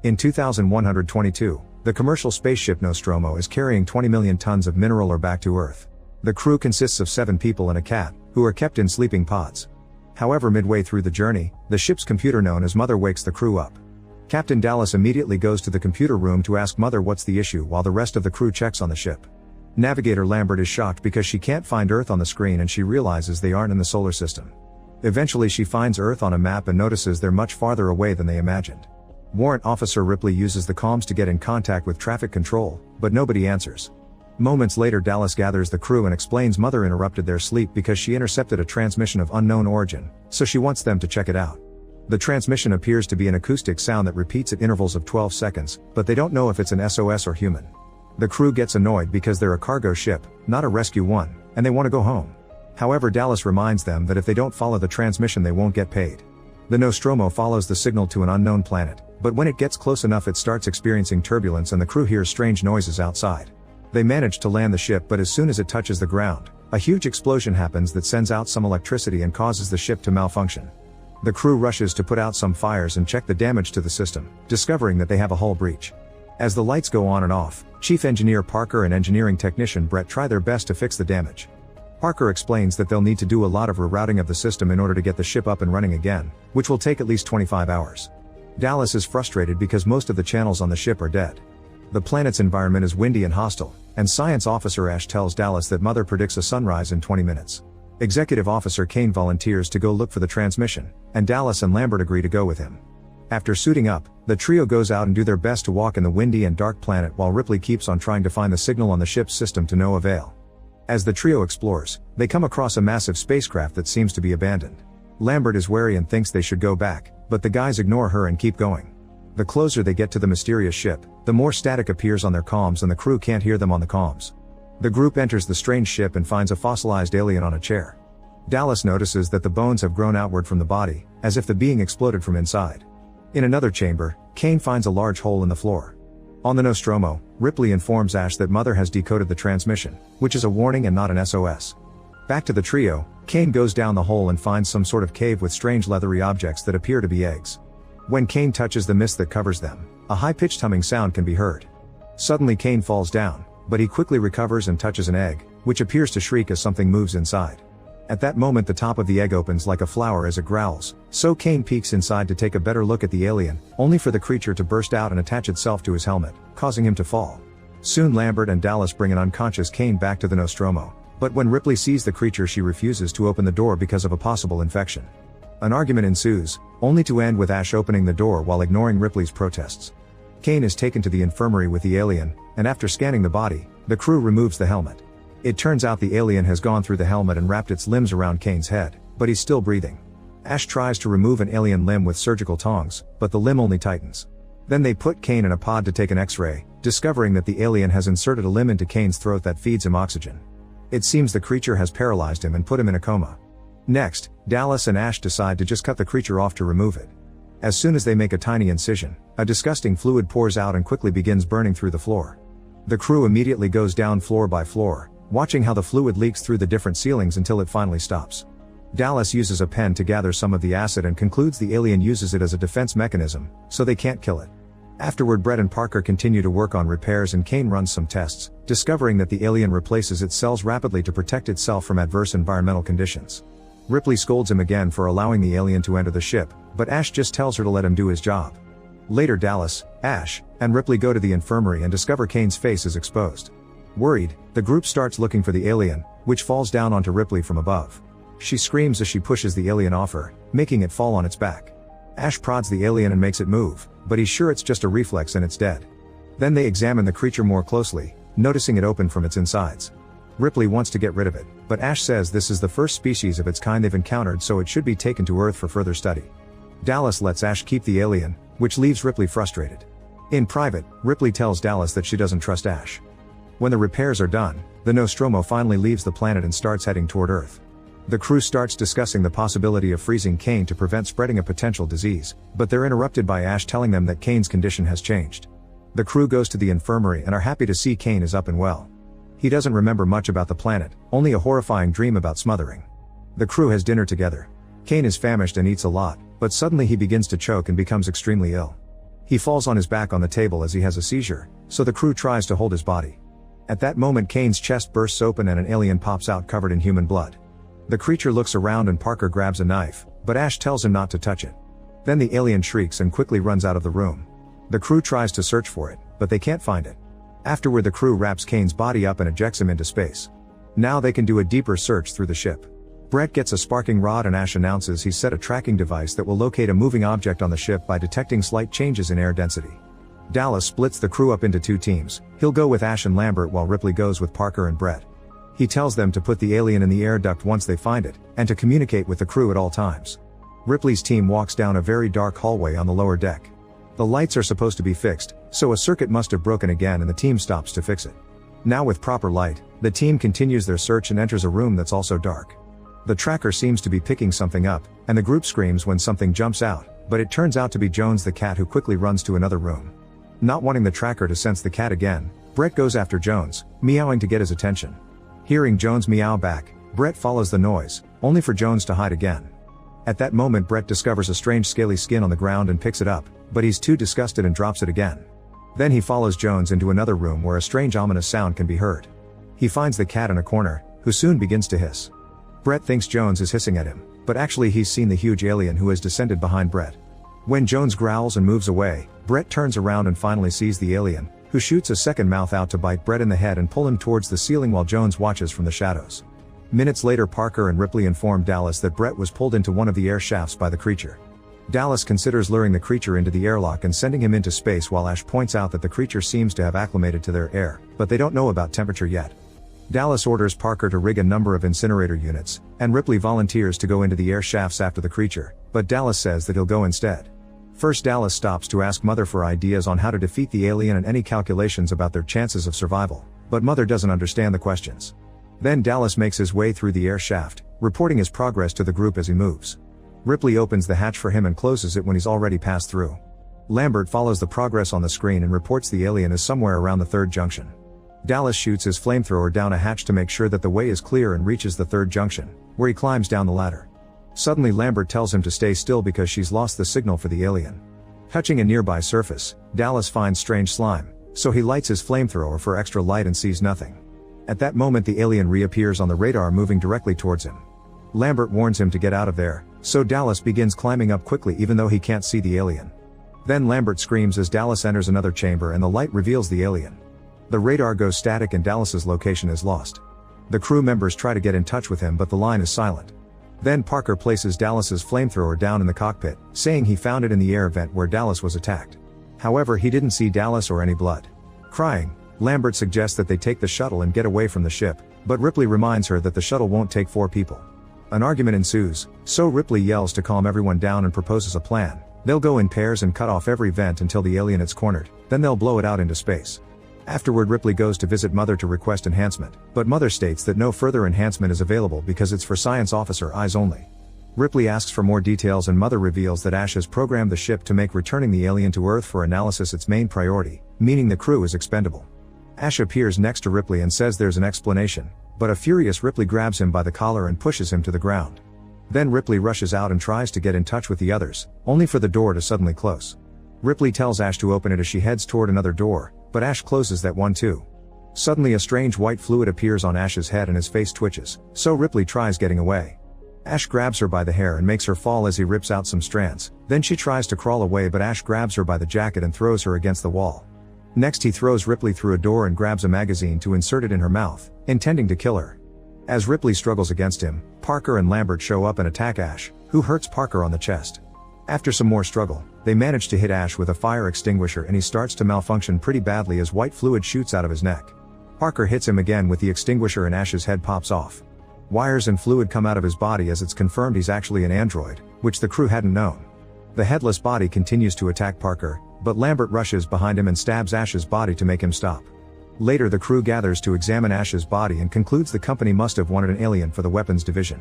In 2122, the commercial spaceship Nostromo is carrying 20 million tons of mineral ore back to Earth. The crew consists of 7 people and a cat, who are kept in sleeping pods. However, midway through the journey, the ship's computer known as Mother wakes the crew up. Captain Dallas immediately goes to the computer room to ask Mother what's the issue while the rest of the crew checks on the ship. Navigator Lambert is shocked because she can't find Earth on the screen and she realizes they aren't in the solar system. Eventually she finds Earth on a map and notices they're much farther away than they imagined. Warrant Officer Ripley uses the comms to get in contact with traffic control, but nobody answers. Moments later Dallas gathers the crew and explains Mother interrupted their sleep because she intercepted a transmission of unknown origin, so she wants them to check it out. The transmission appears to be an acoustic sound that repeats at intervals of 12 seconds, but they don't know if it's an SOS or human. The crew gets annoyed because they're a cargo ship, not a rescue one, and they want to go home. However, Dallas reminds them that if they don't follow the transmission they won't get paid. The Nostromo follows the signal to an unknown planet, but when it gets close enough it starts experiencing turbulence and the crew hears strange noises outside. They manage to land the ship, but as soon as it touches the ground, a huge explosion happens that sends out some electricity and causes the ship to malfunction. The crew rushes to put out some fires and check the damage to the system, discovering that they have a hull breach. As the lights go on and off, Chief Engineer Parker and Engineering Technician Brett try their best to fix the damage. Parker explains that they'll need to do a lot of rerouting of the system in order to get the ship up and running again, which will take at least 25 hours. Dallas is frustrated because most of the channels on the ship are dead. The planet's environment is windy and hostile, and Science Officer Ash tells Dallas that Mother predicts a sunrise in 20 minutes. Executive Officer Kane volunteers to go look for the transmission, and Dallas and Lambert agree to go with him. After suiting up, the trio goes out and do their best to walk in the windy and dark planet while Ripley keeps on trying to find the signal on the ship's system to no avail. As the trio explores, they come across a massive spacecraft that seems to be abandoned. Lambert is wary and thinks they should go back, but the guys ignore her and keep going. The closer they get to the mysterious ship, the more static appears on their comms and the crew can't hear them on the comms. The group enters the strange ship and finds a fossilized alien on a chair. Dallas notices that the bones have grown outward from the body, as if the being exploded from inside. In another chamber, Kane finds a large hole in the floor. On the Nostromo, Ripley informs Ash that Mother has decoded the transmission, which is a warning and not an SOS. Back to the trio, Kane goes down the hole and finds some sort of cave with strange leathery objects that appear to be eggs. When Kane touches the mist that covers them, a high-pitched humming sound can be heard. Suddenly Kane falls down, but he quickly recovers and touches an egg, which appears to shriek as something moves inside. At that moment the top of the egg opens like a flower as it growls, so Kane peeks inside to take a better look at the alien, only for the creature to burst out and attach itself to his helmet, causing him to fall. Soon Lambert and Dallas bring an unconscious Kane back to the Nostromo, but when Ripley sees the creature she refuses to open the door because of a possible infection. An argument ensues, only to end with Ash opening the door while ignoring Ripley's protests. Kane is taken to the infirmary with the alien, and after scanning the body, the crew removes the helmet. It turns out the alien has gone through the helmet and wrapped its limbs around Kane's head, but he's still breathing. Ash tries to remove an alien limb with surgical tongs, but the limb only tightens. Then they put Kane in a pod to take an X-ray, discovering that the alien has inserted a limb into Kane's throat that feeds him oxygen. It seems the creature has paralyzed him and put him in a coma. Next, Dallas and Ash decide to just cut the creature off to remove it. As soon as they make a tiny incision, a disgusting fluid pours out and quickly begins burning through the floor. The crew immediately goes down floor by floor, watching how the fluid leaks through the different ceilings until it finally stops. Dallas uses a pen to gather some of the acid and concludes the alien uses it as a defense mechanism, so they can't kill it. Afterward, Brett and Parker continue to work on repairs and Kane runs some tests, discovering that the alien replaces its cells rapidly to protect itself from adverse environmental conditions. Ripley scolds him again for allowing the alien to enter the ship, but Ash just tells her to let him do his job. Later Dallas, Ash, and Ripley go to the infirmary and discover Kane's face is exposed. Worried, the group starts looking for the alien, which falls down onto Ripley from above. She screams as she pushes the alien off her, making it fall on its back. Ash prods the alien and makes it move, but he's sure it's just a reflex and it's dead. Then they examine the creature more closely, noticing it open from its insides. Ripley wants to get rid of it, but Ash says this is the first species of its kind they've encountered, so it should be taken to Earth for further study. Dallas lets Ash keep the alien, which leaves Ripley frustrated. In private, Ripley tells Dallas that she doesn't trust Ash. When the repairs are done, the Nostromo finally leaves the planet and starts heading toward Earth. The crew starts discussing the possibility of freezing Kane to prevent spreading a potential disease, but they're interrupted by Ash telling them that Kane's condition has changed. The crew goes to the infirmary and are happy to see Kane is up and well. He doesn't remember much about the planet, only a horrifying dream about smothering. The crew has dinner together. Kane is famished and eats a lot, but suddenly he begins to choke and becomes extremely ill. He falls on his back on the table as he has a seizure, so the crew tries to hold his body. At that moment Kane's chest bursts open and an alien pops out covered in human blood. The creature looks around and Parker grabs a knife, but Ash tells him not to touch it. Then the alien shrieks and quickly runs out of the room. The crew tries to search for it, but they can't find it. Afterward the crew wraps Kane's body up and ejects him into space. Now they can do a deeper search through the ship. Brett gets a sparking rod and Ash announces he's set a tracking device that will locate a moving object on the ship by detecting slight changes in air density. Dallas splits the crew up into two teams. He'll go with Ash and Lambert while Ripley goes with Parker and Brett. He tells them to put the alien in the air duct once they find it, and to communicate with the crew at all times. Ripley's team walks down a very dark hallway on the lower deck. The lights are supposed to be fixed, so a circuit must have broken again and the team stops to fix it. Now with proper light, the team continues their search and enters a room that's also dark. The tracker seems to be picking something up, and the group screams when something jumps out, but it turns out to be Jones the cat who quickly runs to another room. Not wanting the tracker to sense the cat again, Brett goes after Jones, meowing to get his attention. Hearing Jones meow back, Brett follows the noise, only for Jones to hide again. At that moment Brett discovers a strange scaly skin on the ground and picks it up, but he's too disgusted and drops it again. Then he follows Jones into another room where a strange ominous sound can be heard. He finds the cat in a corner, who soon begins to hiss. Brett thinks Jones is hissing at him, but actually he's seen the huge alien who has descended behind Brett. When Jones growls and moves away, Brett turns around and finally sees the alien, who shoots a second mouth out to bite Brett in the head and pull him towards the ceiling while Jones watches from the shadows. Minutes later Parker and Ripley inform Dallas that Brett was pulled into one of the air shafts by the creature. Dallas considers luring the creature into the airlock and sending him into space while Ash points out that the creature seems to have acclimated to their air, but they don't know about temperature yet. Dallas orders Parker to rig a number of incinerator units, and Ripley volunteers to go into the air shafts after the creature, but Dallas says that he'll go instead. First Dallas stops to ask Mother for ideas on how to defeat the alien and any calculations about their chances of survival, but Mother doesn't understand the questions. Then Dallas makes his way through the air shaft, reporting his progress to the group as he moves. Ripley opens the hatch for him and closes it when he's already passed through. Lambert follows the progress on the screen and reports the alien is somewhere around the third junction. Dallas shoots his flamethrower down a hatch to make sure that the way is clear and reaches the third junction, where he climbs down the ladder. Suddenly Lambert tells him to stay still because she's lost the signal for the alien. Touching a nearby surface, Dallas finds strange slime, so he lights his flamethrower for extra light and sees nothing. At that moment the alien reappears on the radar moving directly towards him. Lambert warns him to get out of there, so Dallas begins climbing up quickly even though he can't see the alien. Then Lambert screams as Dallas enters another chamber and the light reveals the alien. The radar goes static and Dallas's location is lost. The crew members try to get in touch with him but the line is silent. Then Parker places Dallas's flamethrower down in the cockpit, saying he found it in the air vent where Dallas was attacked. However, he didn't see Dallas or any blood. Crying, Lambert suggests that they take the shuttle and get away from the ship, but Ripley reminds her that the shuttle won't take 4 people. An argument ensues, so Ripley yells to calm everyone down and proposes a plan. They'll go in pairs and cut off every vent until the alien is cornered, then they'll blow it out into space. Afterward Ripley goes to visit Mother to request enhancement, but Mother states that no further enhancement is available because it's for science officer eyes only. Ripley asks for more details and Mother reveals that Ash has programmed the ship to make returning the alien to Earth for analysis its main priority, meaning the crew is expendable. Ash appears next to Ripley and says there's an explanation, but a furious Ripley grabs him by the collar and pushes him to the ground. Then Ripley rushes out and tries to get in touch with the others, only for the door to suddenly close. Ripley tells Ash to open it as she heads toward another door, but Ash closes that one too. Suddenly a strange white fluid appears on Ash's head and his face twitches, so Ripley tries getting away. Ash grabs her by the hair and makes her fall as he rips out some strands, then she tries to crawl away but Ash grabs her by the jacket and throws her against the wall. Next he throws Ripley through a door and grabs a magazine to insert it in her mouth, intending to kill her. As Ripley struggles against him, Parker and Lambert show up and attack Ash, who hurts Parker on the chest. After some more struggle, they manage to hit Ash with a fire extinguisher and he starts to malfunction pretty badly as white fluid shoots out of his neck. Parker hits him again with the extinguisher and Ash's head pops off. Wires and fluid come out of his body as it's confirmed he's actually an android, which the crew hadn't known. The headless body continues to attack Parker, but Lambert rushes behind him and stabs Ash's body to make him stop. Later the crew gathers to examine Ash's body and concludes the company must have wanted an alien for the weapons division.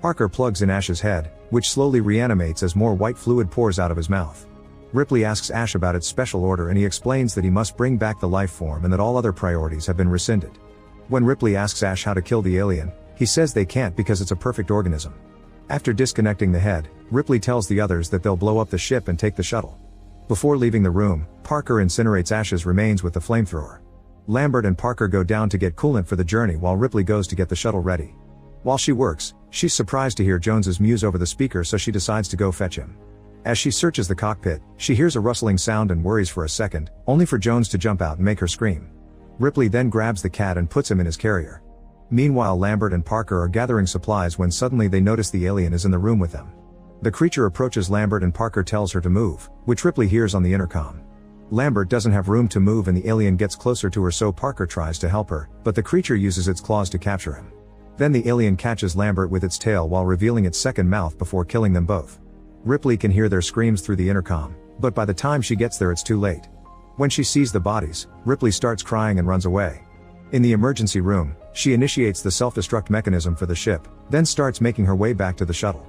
Parker plugs in Ash's head, which slowly reanimates as more white fluid pours out of his mouth. Ripley asks Ash about its special order and he explains that he must bring back the life form and that all other priorities have been rescinded. When Ripley asks Ash how to kill the alien, he says they can't because it's a perfect organism. After disconnecting the head, Ripley tells the others that they'll blow up the ship and take the shuttle. Before leaving the room, Parker incinerates Ash's remains with the flamethrower. Lambert and Parker go down to get coolant for the journey while Ripley goes to get the shuttle ready. While she works, she's surprised to hear Jones's muse over the speaker, so she decides to go fetch him. As she searches the cockpit, she hears a rustling sound and worries for a second, only for Jones to jump out and make her scream. Ripley then grabs the cat and puts him in his carrier. Meanwhile, Lambert and Parker are gathering supplies when suddenly they notice the alien is in the room with them. The creature approaches Lambert and Parker tells her to move, which Ripley hears on the intercom. Lambert doesn't have room to move and the alien gets closer to her, so Parker tries to help her, but the creature uses its claws to capture him. Then the alien catches Lambert with its tail while revealing its second mouth before killing them both. Ripley can hear their screams through the intercom, but by the time she gets there it's too late. When she sees the bodies, Ripley starts crying and runs away. In the emergency room, she initiates the self-destruct mechanism for the ship, then starts making her way back to the shuttle.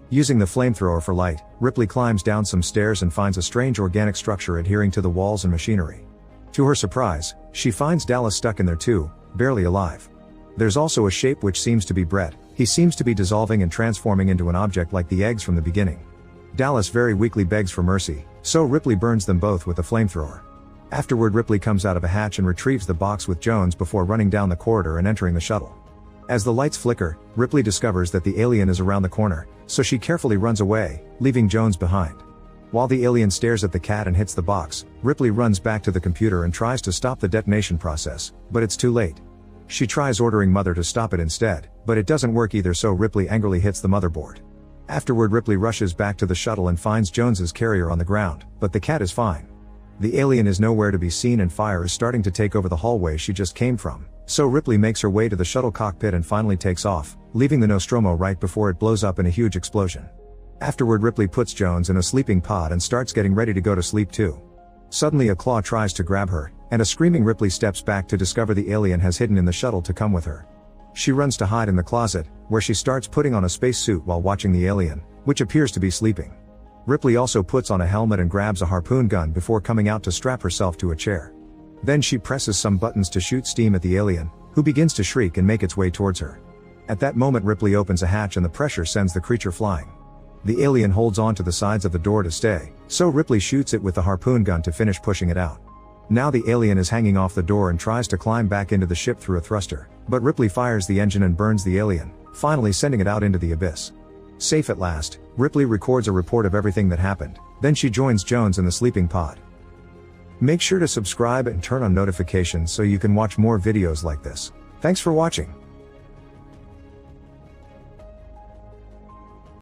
Using the flamethrower for light, Ripley climbs down some stairs and finds a strange organic structure adhering to the walls and machinery. To her surprise, she finds Dallas stuck in there too, barely alive. There's also a shape which seems to be Brett. He seems to be dissolving and transforming into an object like the eggs from the beginning. Dallas very weakly begs for mercy, so Ripley burns them both with the flamethrower. Afterward, Ripley comes out of a hatch and retrieves the box with Jones before running down the corridor and entering the shuttle. As the lights flicker, Ripley discovers that the alien is around the corner, so she carefully runs away, leaving Jones behind. While the alien stares at the cat and hits the box, Ripley runs back to the computer and tries to stop the detonation process, but it's too late. She tries ordering Mother to stop it instead, but it doesn't work either, so Ripley angrily hits the motherboard. Afterward, Ripley rushes back to the shuttle and finds Jones's carrier on the ground, but the cat is fine. The alien is nowhere to be seen and fire is starting to take over the hallway she just came from, so Ripley makes her way to the shuttle cockpit and finally takes off, leaving the Nostromo right before it blows up in a huge explosion. Afterward, Ripley puts Jones in a sleeping pod and starts getting ready to go to sleep too. Suddenly a claw tries to grab her, and a screaming Ripley steps back to discover the alien has hidden in the shuttle to come with her. She runs to hide in the closet, where she starts putting on a spacesuit while watching the alien, which appears to be sleeping. Ripley also puts on a helmet and grabs a harpoon gun before coming out to strap herself to a chair. Then she presses some buttons to shoot steam at the alien, who begins to shriek and make its way towards her. At that moment, Ripley opens a hatch and the pressure sends the creature flying. The alien holds on to the sides of the door to stay, so Ripley shoots it with the harpoon gun to finish pushing it out. Now the alien is hanging off the door and tries to climb back into the ship through a thruster, but Ripley fires the engine and burns the alien, finally sending it out into the abyss. Safe at last, Ripley records a report of everything that happened, then she joins Jones in the sleeping pod. Make sure to subscribe and turn on notifications so you can watch more videos like this. Thanks for watching.